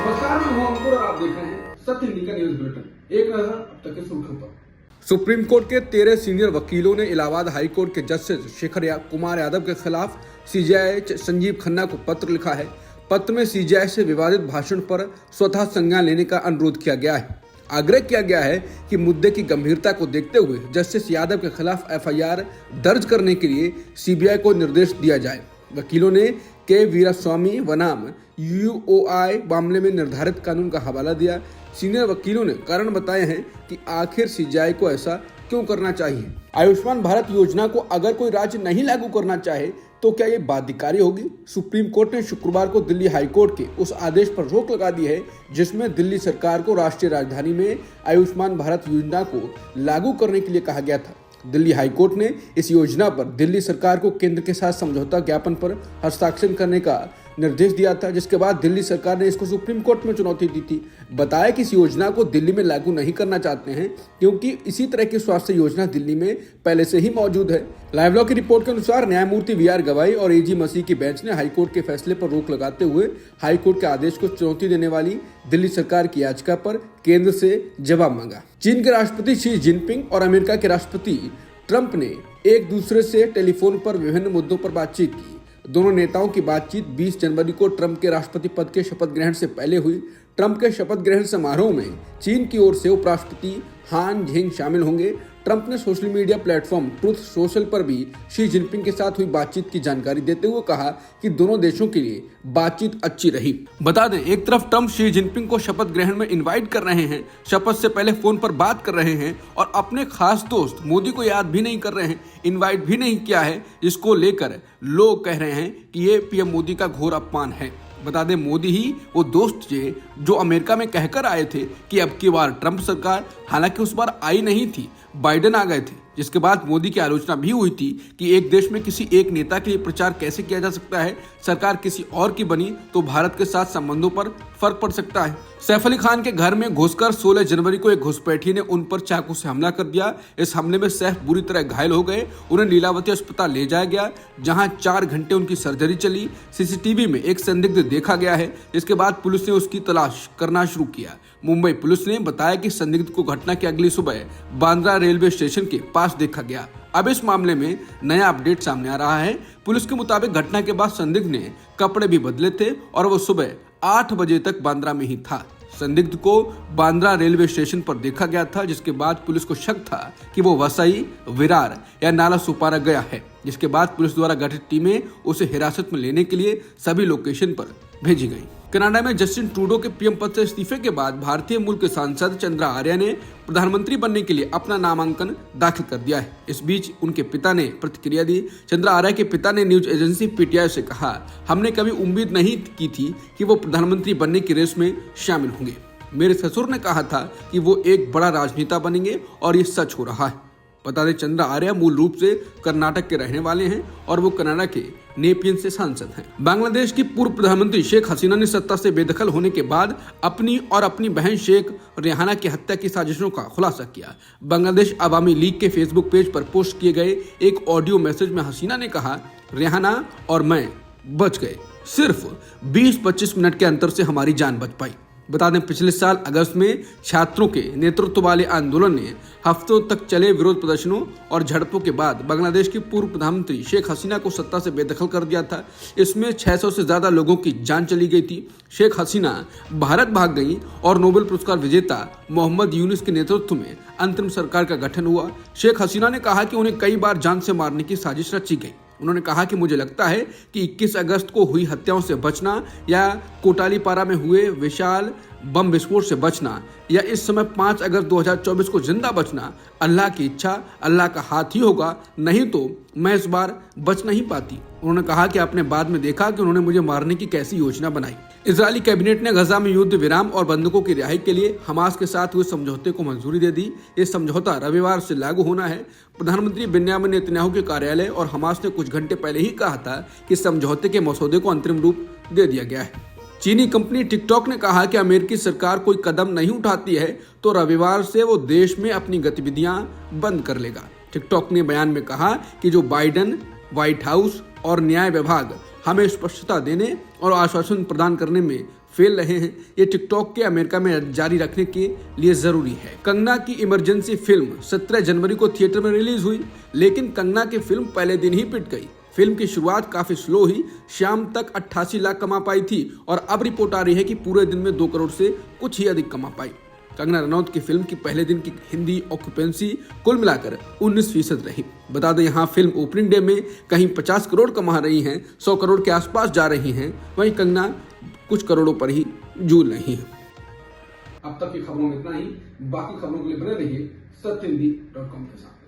नमस्कार, मैं हूं अंकुर और आप देख रहे हैं सत्य हिंदी का न्यूज बुलेटिन। एक नजर अब तक के सुर्खियों पर। सुप्रीम कोर्ट के 13 सीनियर वकीलों ने इलाहाबाद हाई कोर्ट के जस्टिस शेखर कुमार यादव के खिलाफ सीजेआई संजीव खन्ना को पत्र लिखा है। पत्र में सीजेआई से विवादित भाषण पर स्वतः संज्ञान लेने का अनुरोध किया गया है। आग्रह किया गया है कि मुद्दे की गंभीरता को देखते हुए जस्टिस यादव के खिलाफ एफआईआर दर्ज करने के लिए सीबीआई को निर्देश दिया जाए। वकीलों ने के वीरास्वामी बनाम यूओआई मामले में निर्धारित कानून का हवाला दिया। सीनियर वकीलों ने कारण बताए हैं कि आखिर सीजेआई को ऐसा क्यों करना चाहिए। आयुष्मान भारत योजना को अगर कोई राज्य नहीं लागू करना चाहे तो क्या ये बाध्यकारी होगी? सुप्रीम कोर्ट ने शुक्रवार को दिल्ली हाई कोर्ट के उस आदेश पर रोक लगा दी है जिसमें दिल्ली सरकार को राष्ट्रीय राजधानी में आयुष्मान भारत योजना को लागू करने के लिए कहा गया था। दिल्ली हाई कोर्ट ने इस योजना पर दिल्ली सरकार को केंद्र के साथ समझौता ज्ञापन पर हस्ताक्षर करने का निर्देश दिया था, जिसके बाद दिल्ली सरकार ने इसको सुप्रीम कोर्ट में चुनौती दी थी। बताया कि इस योजना को दिल्ली में लागू नहीं करना चाहते हैं क्योंकि इसी तरह की स्वास्थ्य योजना दिल्ली में पहले से ही मौजूद है। लाइव लॉ की रिपोर्ट के अनुसार न्यायमूर्ति वीआर गवाई और एजी मसीह की बेंच ने हाईकोर्ट के फैसले पर रोक लगाते हुए हाईकोर्ट के आदेश को चुनौती देने वाली दिल्ली सरकार की याचिका पर केंद्र से जवाब मांगा। चीन के राष्ट्रपति शी जिनपिंग और अमेरिका के राष्ट्रपति ट्रंप ने एक दूसरे से टेलीफोन पर विभिन्न मुद्दों पर बातचीत की। दोनों नेताओं की बातचीत 20 जनवरी को ट्रंप के राष्ट्रपति पद के शपथ ग्रहण से पहले हुई। ट्रंप के शपथ ग्रहण समारोह में चीन की ओर से उपराष्ट्रपति हान झेंग शामिल होंगे। ट्रंप ने social media platform truth social पर भी शी जिनपिंग के साथ हुई बातचीत की जानकारी देते हुए कहा कि दोनों देशों के लिए बातचीत अच्छी रही। बता दें, एक तरफ ट्रंप शी जिनपिंग को शपथ ग्रहण में इनवाइट कर रहे हैं, शपथ से पहले फोन पर बात कर रहे हैं और अपने खास दोस्त मोदी को याद भी नहीं कर रहे हैं, इनवाइट भी नहीं किया है, जिसको लेकर लोग कह रहे हैं कि ये पीएम मोदी का घोर अपमान है। बता दें, मोदी ही वो दोस्त थे जो अमेरिका में कहकर आए थे कि अब की बार ट्रंप सरकार, हालांकि उस बार आई नहीं थी, बाइडेन आ गए थे, जिसके बाद मोदी की आलोचना भी हुई थी कि एक देश में किसी एक नेता के लिए प्रचार कैसे किया जा सकता है, सरकार किसी और की बनी तो भारत के साथ संबंधों पर फर्क पड़ सकता है। सैफ अली खान के घर में घुसकर 16 जनवरी को एक घुसपैठी ने उन पर चाकू से हमला कर दिया। इस हमले में सैफ बुरी तरह घायल हो गए। उन्हें लीलावती अस्पताल ले जाया गया, जहां 4 घंटे उनकी सर्जरी चली। सीसीटीवी में एक संदिग्ध देखा गया है, जिसके बाद पुलिस ने उसकी तलाश करना शुरू किया। मुंबई पुलिस ने बताया कि संदिग्ध को घटना की अगली सुबह बांद्रा रेलवे स्टेशन के पास देखा गया। अब इस मामले में नया अपडेट सामने आ रहा है। पुलिस के मुताबिक घटना के बाद संदिग्ध ने कपड़े भी बदले थे और वो सुबह 8 बजे तक बांद्रा में ही था। संदिग्ध को बांद्रा रेलवे स्टेशन पर देखा गया था, जिसके बाद पुलिस को शक था कि वो वसई, विरार या नाला सुपारा गया है, जिसके बाद पुलिस द्वारा गठित टीमें उसे हिरासत में लेने के लिए सभी लोकेशन पर भेजी गई। कनाडा में जस्टिन ट्रूडो के पीएम पद से इस्तीफे के बाद भारतीय मूल के सांसद चंद्रा आर्या ने प्रधानमंत्री बनने के लिए अपना नामांकन दाखिल कर दिया है। इस बीच उनके पिता ने प्रतिक्रिया दी। चंद्रा आर्या के पिता ने न्यूज एजेंसी पीटीआई से कहा, हमने कभी उम्मीद नहीं की थी कि वो प्रधानमंत्री बनने की रेस में शामिल होंगे। मेरे ससुर ने कहा था कि वो एक बड़ा राजनेता बनेंगे और ये सच हो रहा है। बता दें, चंद्रा आर्या मूल रूप से कर्नाटक के रहने वाले हैं और वो कनाडा के नेपियन से सांसद हैं। बांग्लादेश की पूर्व प्रधानमंत्री शेख हसीना ने सत्ता से बेदखल होने के बाद अपनी और अपनी बहन शेख रेहाना की हत्या की साजिशों का खुलासा किया। बांग्लादेश अवामी लीग के फेसबुक पेज पर पोस्ट किए गए एक ऑडियो मैसेज में हसीना ने कहा, रेहाना और मैं बच गए, सिर्फ 20-25 मिनट के अंतर से हमारी जान बच पाई। बता दें, पिछले साल अगस्त में छात्रों के नेतृत्व वाले आंदोलन ने हफ्तों तक चले विरोध प्रदर्शनों और झड़पों के बाद बांग्लादेश की पूर्व प्रधानमंत्री शेख हसीना को सत्ता से बेदखल कर दिया था। इसमें 600 से ज्यादा लोगों की जान चली गई थी। शेख हसीना भारत भाग गई और नोबेल पुरस्कार विजेता मोहम्मद यूनुस के नेतृत्व में अंतरिम सरकार का गठन हुआ। शेख हसीना ने कहा कि उन्हें कई बार जान से मारने की साजिश रची गई। उन्होंने कहा कि मुझे लगता है कि 21 अगस्त को हुई हत्याओं से बचना या कोटालीपारा में हुए विशाल बम विस्फोट से बचना या इस समय 5 अगस्त 2024 को जिंदा बचना अल्लाह की इच्छा, अल्लाह का हाथ ही होगा, नहीं तो मैं इस बार बच नहीं पाती। उन्होंने कहा कि आपने बाद में देखा कि उन्होंने मुझे मारने की कैसी योजना बनाई। इजरायली कैबिनेट ने गजा में युद्ध विराम और बंधकों की रिहाई के लिए हमास के साथ हुए समझौते को मंजूरी दे दी। ये समझौता रविवार से लागू होना है। प्रधानमंत्री बेन्यामिन नेतन्याहू के कार्यालय और हमास ने कुछ घंटे पहले ही कहा था कि समझौते के मसौदे को अंतरिम रूप दे दिया गया है। चीनी कंपनी टिकटॉक ने कहा कि अमेरिकी सरकार कोई कदम नहीं उठाती है तो रविवार से वो देश में अपनी गतिविधियां बंद कर लेगा। टिकटॉक ने बयान में कहा कि जो बाइडेन, व्हाइट हाउस और न्याय विभाग हमें स्पष्टता देने और आश्वासन प्रदान करने में फेल रहे हैं। ये टिकटॉक के अमेरिका में जारी रखने के लिए जरूरी है। कंगना की इमरजेंसी फिल्म 17 जनवरी को थिएटर में रिलीज हुई, लेकिन कंगना की फिल्म पहले दिन ही पिट गई। फिल्म की शुरुआत काफी स्लो ही शाम तक 88 लाख कमा पाई थी और अब रिपोर्ट आ रही है कि पूरे दिन में 2 करोड़ से कुछ ही अधिक कमा पाई। कंगना रनौत की फिल्म की पहले दिन की हिंदी ऑक्यूपेंसी कुल मिलाकर 19% रही। बता दें यहाँ फिल्म ओपनिंग डे में कहीं 50 करोड़ कमा रही हैं, 100 करोड़ के आसपास जा रही हैं, वहीं कंगना कुछ करोड़ों पर ही जूझ रही है। अब तक की खबरों में इतना ही। बाकी खबरों के लिए बने रहिए सत्यहिंदी.com के साथ।